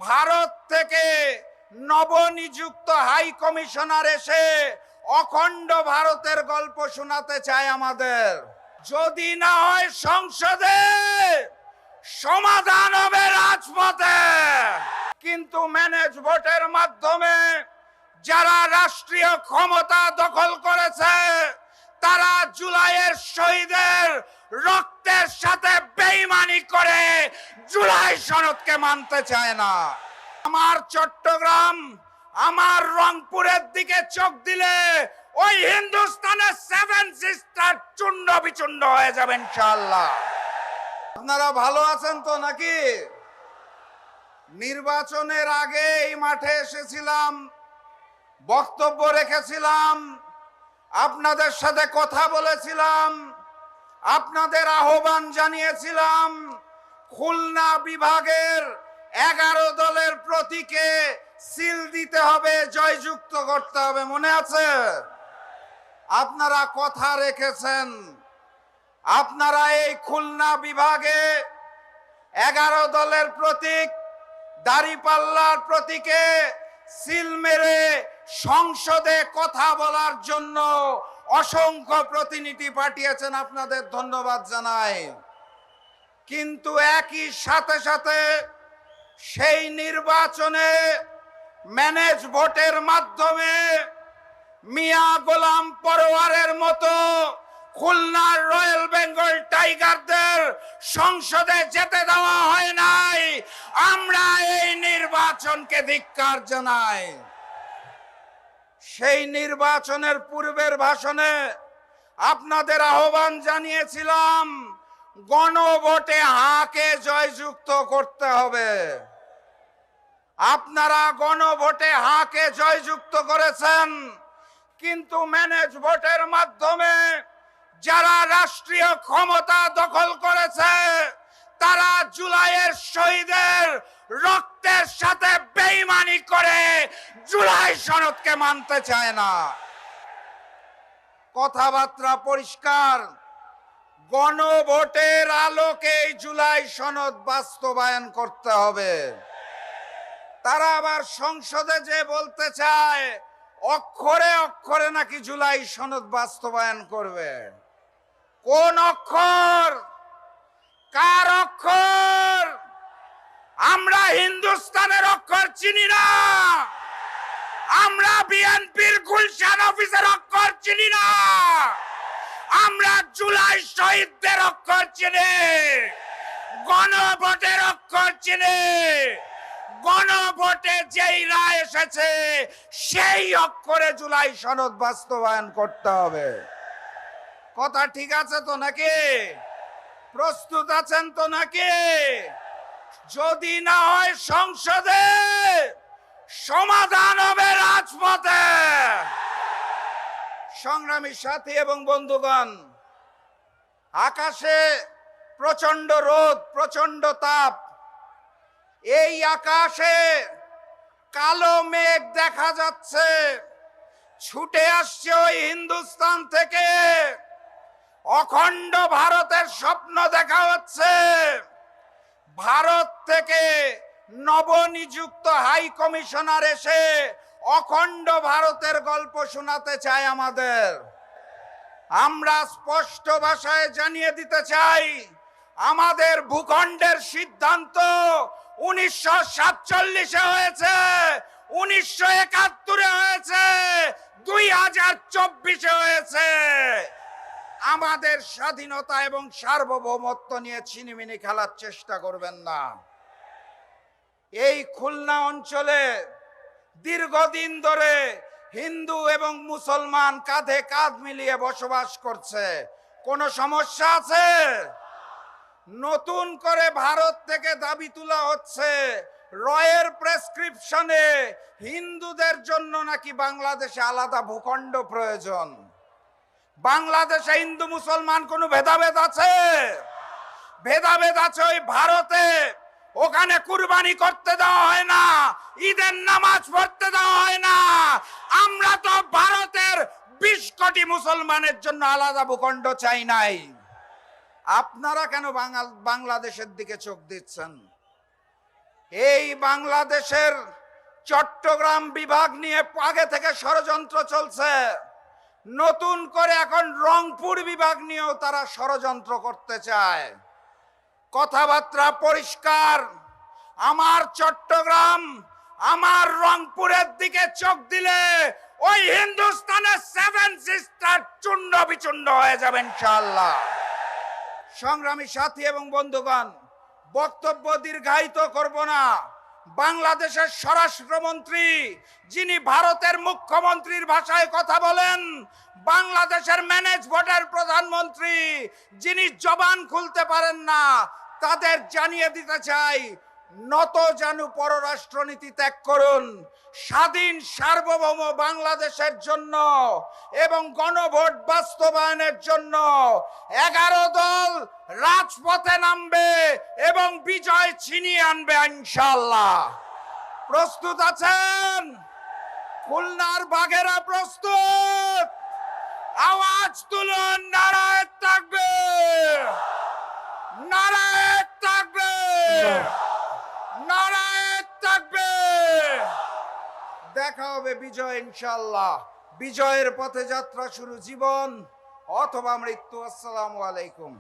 ভারত থেকে নবনিযুক্ত high commissioner এসে অখণ্ড ভারতের গল্প শোনাতে চায় আমাদের। যদি না হয় সংসদে, সমাধান হবে রাজপথে। কিন্তু ম্যানেজ ভোটের মাধ্যমে যারা রাষ্ট্রীয় ক্ষমতা দখল করেছে, তারা জুলাইয়ের শহীদের রক্তের সাথে বেইমানি করে জুলাই সনদকে মানতে চায় না। আমার চট্টগ্রাম, আমার রংপুরের দিকে চোখ দিলে ওই হিন্দুস্তানের 7 সিস্টার চূর্ণ বিচূর্ণ হয়ে যাবে ইনশাআল্লাহ। আপনারা ভালো আছেন তো নাকি? নির্বাচনের আগে এই মাঠে এসেছিলাম, বক্তব্য রেখেছিলাম, আপনাদের সাথে কথা বলেছিলাম, আপনাদের আহ্বান জানিয়েছিলাম খুলনা বিভাগের 11 দলের প্রতীকে সিল দিতে হবে, জয়যুক্ত করতে হবে। মনে আছে? আপনারা কথা রেখেছেন। আপনারা এই খুলনা বিভাগে 11 দলের প্রতীক দাঁড়িপাল্লার প্রতীকে সিল মেরে সংসদে কথা বলার জন্য অসংখ্য প্রতিনিধি পাঠিয়েছেন। আপনাদের ধন্যবাদ জানাই। কিন্তু একই সাথে সাথে সেই নির্বাচনে ম্যানেজ ভোটের মাধ্যমে মিয়া গোলাম পরোয়ারের মতো খুলনার রয়্যাল বেঙ্গল টাইগারদের সংসদে যেতে দেওয়া হয় নাই। আমরা এই নির্বাচনকে ধিক্কার জানাই। সেই নির্বাচনের পূর্বের ভাষণে আপনাদের আহ্বান জানিয়েছিলাম গণভোটে হাকে জয়যুক্ত করতে হবে। আপনারা গণভোটে হাকে জয়যুক্ত করেছেন, কিন্তু ম্যানেজ ভোটের মাধ্যমে যারা রাষ্ট্রীয় ক্ষমতা দখল করেছে, তারা জুলাইয়ের শহীদের রক্তের সাথে বেইমানি করে জুলাই সনদকে মানতে চায় না। কথাবার্তা পরিষ্কার। গণভোটের আলোকে জুলাই সনদ বাস্তবায়ন করতে হবে। তারা আবার সংসদে যে বলতে চায় অক্ষরে অক্ষরে নাকি জুলাই সনদ বাস্তবায়ন করবে। কোন অক্ষর? কার অক্ষর? আমরা হিন্দুস্তানের অক্ষর চিনি না। আমরা বিএনপির গুলশান অফিসের অক্ষর চিনি না। আমরা জুলাই শহীদদের অক্ষর চিনি, গণভোটের অক্ষর চিনি। গণভোটে যেই রায় এসেছে সেই অক্ষরে জুলাই সনদ বাস্তবায়ন করতে হবে। কথা ঠিক আছে তো নাকি? প্রস্তুত আছেন তো নাকি? যদি না হয় সংসদে, সমাধান হবে রাজপথে। সংগ্রামী সাথী এবং বন্ধুগণ, আকাশে প্রচন্ড রোদ, প্রচন্ড তাপ। এই আকাশে কালো মেঘ দেখা যাচ্ছে। ছুটে আসছে ওই হিন্দুস্তান থেকে অখণ্ড ভারতের স্বপ্ন দেখা হচ্ছে। ভারত থেকে নবনিযুক্ত হাই কমিশনার এসে অখণ্ড ভারতের গল্প শোনাতে চায় আমাদের। আমরা স্পষ্ট ভাষায় জানিয়ে দিতে চাই, আমাদের ভূখণ্ডের সিদ্ধান্ত 1947-এ হয়েছে, 1971-এ হয়েছে, 2024-এ হয়েছে। আমাদের স্বাধীনতা এবং সার্বভৌমত্ব নিয়ে ছিনিমিনি খেলার চেষ্টা করবেন না। এই খুলনা অঞ্চলে দীর্ঘদিন ধরে হিন্দু এবং মুসলমান কাঁধে কাঁধ মিলিয়ে বসবাস করছে। কোনো সমস্যা আছে? নতুন করে ভারত থেকে দাবি তোলা হচ্ছে রয়ের প্রেসক্রিপশনে হিন্দুদের জন্য নাকি বাংলাদেশে আলাদা ভূখণ্ড প্রয়োজন। বাংলাদেশে হিন্দু মুসলমান কোনো ভেদাভেদ আছে? ভেদাভেদ আছে ওই ভারতে। ওখানে কুরবানি করতে দেওয়া হয় না, ঈদের নামাজ পড়তে দেওয়া হয় না। আমরা তো ভারতের 20 কোটি মুসলমানের জন্য আলাদা ভূখণ্ড চাই নাই। আপনারা কেন বাংলাদেশের দিকে চোখ দিচ্ছেন? এই বাংলাদেশের চট্টগ্রাম বিভাগ নিয়ে আগে থেকে ষড়যন্ত্র চলছে, নতুন করে এখন রংপুর বিভাগ নিয়েও তারা ষড়যন্ত্র করতে চায়। কথাবার্তা পরিষ্কার, আমার চট্টগ্রাম, আমার রংপুরের দিকে চোখ দিলে ওই হিন্দুস্তানের 7 সিস্টার চূর্ণ বিচূর্ণ হয়ে যাবে ইনশাআল্লাহ। সংগ্রামী সাথী এবং বন্ধুগণ, বক্তব্য দীর্ঘায়িত করব না। বাংলাদেশের স্বরাষ্ট্রমন্ত্রী, যিনি ভারতের মুখ্যমন্ত্রীর ভাষায় কথা বলেন, বাংলাদেশের ম্যানেজ বোর্ডের প্রধানমন্ত্রী, যিনি জবান খুলতে পারেন না, তাদের জানিয়ে দিতে চাই, নত জানু পররাষ্ট্রনীতি ত্যাগ করুন। স্বাধীন সার্বভৌম বাংলাদেশের জন্য এবং গণভোট বাস্তবায়নের জন্য 11 দল রাজপথে নামবে এবং বিজয় ছিনিয়ে আনবে ইনশাআল্লাহ। প্রস্তুত আছেন? খুলনার বাঘেরা প্রস্তুত? আওয়াজ তুলুন, নারায়ে তাকবীর, নারায়ে তাকবীর, নারায়ে তাকবীর। দেখা হবে বিজয় ইনশাআল্লাহ। বিজয়ের পথে যাত্রা শুরু, জীবন অথবা মৃত্যু। আসসালামু আলাইকুম।